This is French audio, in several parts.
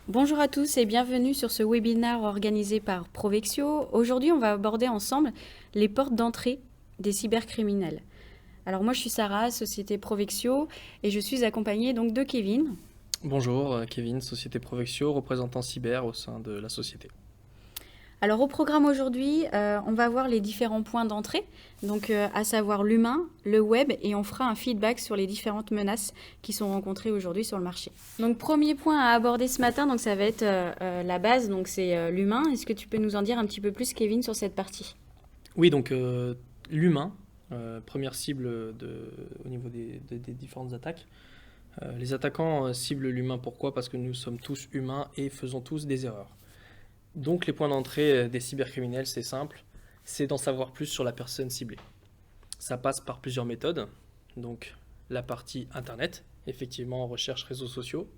Bonjour à tous et bienvenue sur ce webinaire organisé par Provexio. Aujourd'hui, on va aborder ensemble les portes d'entrée des cybercriminels. Alors moi, je suis Sarah, société Provexio, et je suis accompagnée donc de Kevin. Bonjour, Kevin, société Provexio, représentant cyber au sein de la société. Alors au programme aujourd'hui, on va voir les différents points d'entrée, donc à savoir l'humain, le web, et on fera un feedback sur les différentes menaces qui sont rencontrées aujourd'hui sur le marché. Donc premier point à aborder ce matin, donc ça va être la base, donc c'est l'humain. Est-ce que tu peux nous en dire un petit peu plus, Kevin, sur cette partie? Oui, donc l'humain, première cible au niveau des différentes attaques. Les attaquants ciblent l'humain, pourquoi? Parce que nous sommes tous humains et faisons tous des erreurs. Donc les points d'entrée des cybercriminels, c'est simple, c'est d'en savoir plus sur la personne ciblée. Ça passe par plusieurs méthodes, donc la partie internet, effectivement recherche réseaux sociaux,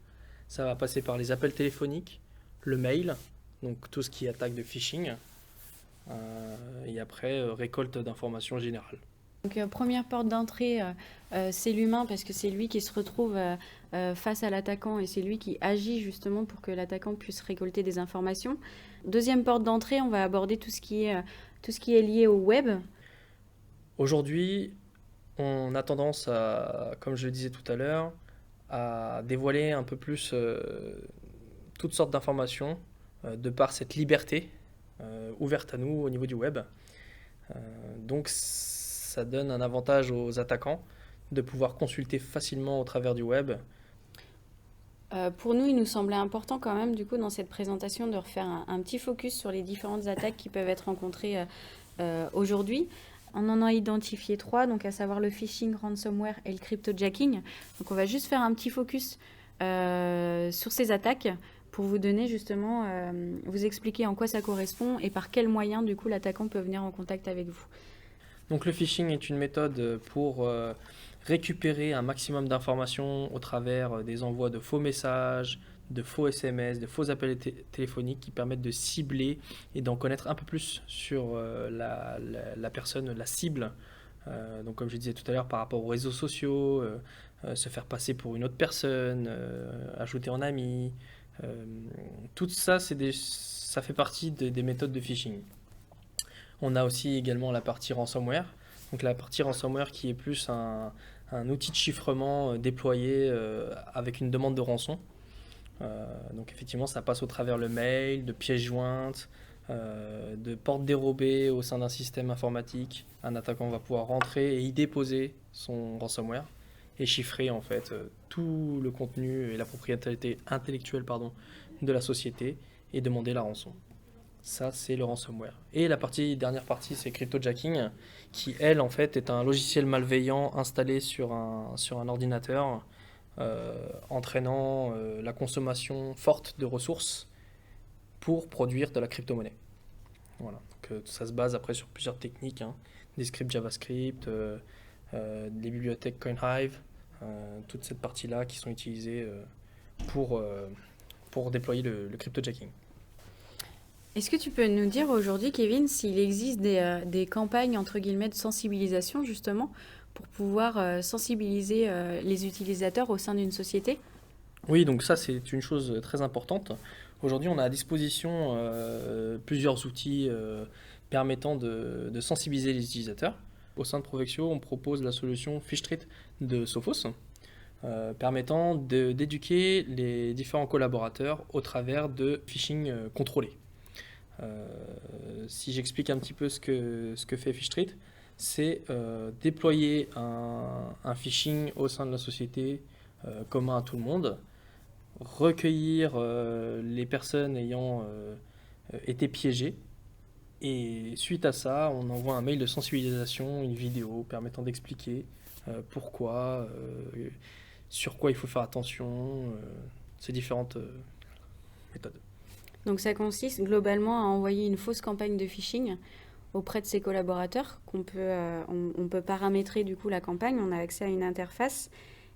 ça va passer par les appels téléphoniques, le mail, donc tout ce qui est attaque de phishing, et après récolte d'informations générales. Donc première porte d'entrée, c'est l'humain parce que c'est lui qui se retrouve face à l'attaquant et c'est lui qui agit justement pour que l'attaquant puisse récolter des informations. Deuxième porte d'entrée, on va aborder tout ce qui est lié au web. Aujourd'hui, on a tendance à, comme je le disais tout à l'heure, à dévoiler un peu plus toutes sortes d'informations de par cette liberté ouverte à nous au niveau du web. Donc ça donne un avantage aux attaquants de pouvoir consulter facilement au travers du web. Pour nous, il nous semblait important quand même, du coup, dans cette présentation, de refaire un petit focus sur les différentes attaques qui peuvent être rencontrées aujourd'hui. On en a identifié trois, donc à savoir le phishing, ransomware et le cryptojacking. Donc on va juste faire un petit focus sur ces attaques pour vous donner justement, vous expliquer en quoi ça correspond et par quels moyens du coup l'attaquant peut venir en contact avec vous. Donc le phishing est une méthode pour récupérer un maximum d'informations au travers des envois de faux messages, de faux SMS, de faux appels téléphoniques qui permettent de cibler et d'en connaître un peu plus sur la personne, la cible. Donc comme je disais tout à l'heure par rapport aux réseaux sociaux, se faire passer pour une autre personne, ajouter en ami. euh, Tout ça, ça fait partie des méthodes de phishing. On a aussi également la partie ransomware. Donc la partie ransomware qui est plus un outil de chiffrement déployé avec une demande de rançon. Donc effectivement, ça passe au travers le mail, de pièces jointes, de portes dérobées au sein d'un système informatique. Un attaquant va pouvoir rentrer et y déposer son ransomware et chiffrer en fait tout le contenu et la propriété intellectuelle de la société et demander la rançon. Ça, c'est le ransomware. Et la dernière partie, c'est cryptojacking, qui, elle, en fait, est un logiciel malveillant installé sur un ordinateur, entraînant la consommation forte de ressources pour produire de la crypto-monnaie. Voilà. Donc, ça se base après sur plusieurs techniques, hein. Des scripts JavaScript, des bibliothèques CoinHive, toute cette partie-là qui sont utilisées pour, euh, pour déployer le cryptojacking. Est-ce que tu peux nous dire aujourd'hui, Kevin, s'il existe des campagnes entre guillemets de sensibilisation justement pour pouvoir sensibiliser les utilisateurs au sein d'une société? Oui, donc ça c'est une chose très importante. Aujourd'hui, on a à disposition plusieurs outils permettant de sensibiliser les utilisateurs. Au sein de Provexio, on propose la solution Fishtreat de Sophos, permettant d'éduquer les différents collaborateurs au travers de phishing contrôlé. Euh, si j'explique un petit peu ce que fait Fishtreat, c'est déployer un phishing au sein de la société commun à tout le monde, recueillir les personnes ayant été piégées. Et suite à ça, on envoie un mail de sensibilisation, une vidéo permettant d'expliquer pourquoi, sur quoi il faut faire attention, ces différentes méthodes. Donc ça consiste globalement à envoyer une fausse campagne de phishing auprès de ses collaborateurs on peut paramétrer du coup la campagne, on a accès à une interface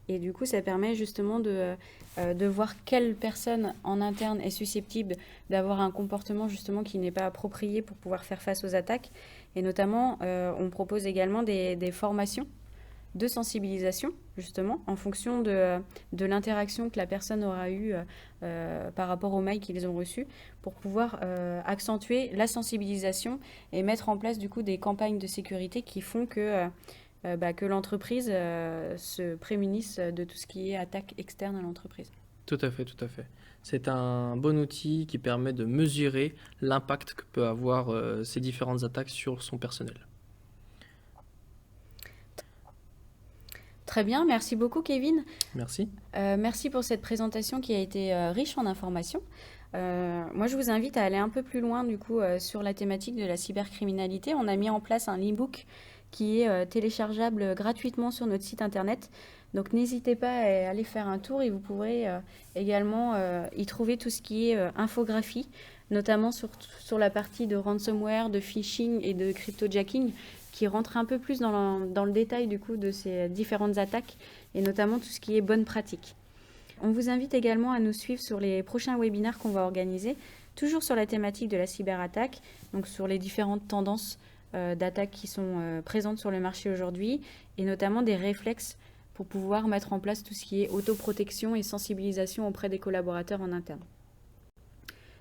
et du coup ça permet justement de voir quelle personne en interne est susceptible d'avoir un comportement justement qui n'est pas approprié pour pouvoir faire face aux attaques et notamment on propose également des formations de sensibilisation, justement, en fonction de l'interaction que la personne aura eue par rapport aux mails qu'ils ont reçus, pour pouvoir accentuer la sensibilisation et mettre en place du coup des campagnes de sécurité qui font que l'entreprise se prémunisse de tout ce qui est attaque externe à l'entreprise. Tout à fait, tout à fait. C'est un bon outil qui permet de mesurer l'impact que peut avoir ces différentes attaques sur son personnel. Très bien, merci beaucoup Kevin. Merci. Merci pour cette présentation qui a été riche en informations. Moi, je vous invite à aller un peu plus loin du coup sur la thématique de la cybercriminalité. On a mis en place un e-book qui est téléchargeable gratuitement sur notre site internet. Donc n'hésitez pas à aller faire un tour et vous pourrez également y trouver tout ce qui est infographie, notamment sur la partie de ransomware, de phishing et de cryptojacking, qui rentre un peu plus dans le détail du coup de ces différentes attaques et notamment tout ce qui est bonne pratique. On vous invite également à nous suivre sur les prochains webinaires qu'on va organiser, toujours sur la thématique de la cyberattaque, donc sur les différentes tendances d'attaques qui sont présentes sur le marché aujourd'hui et notamment des réflexes pour pouvoir mettre en place tout ce qui est autoprotection et sensibilisation auprès des collaborateurs en interne.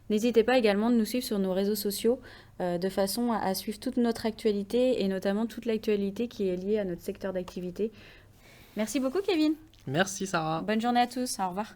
N'hésitez pas également de nous suivre sur nos réseaux sociaux de façon à suivre toute notre actualité et notamment toute l'actualité qui est liée à notre secteur d'activité. Merci beaucoup Kevin. Merci Sarah. Bonne journée à tous, au revoir.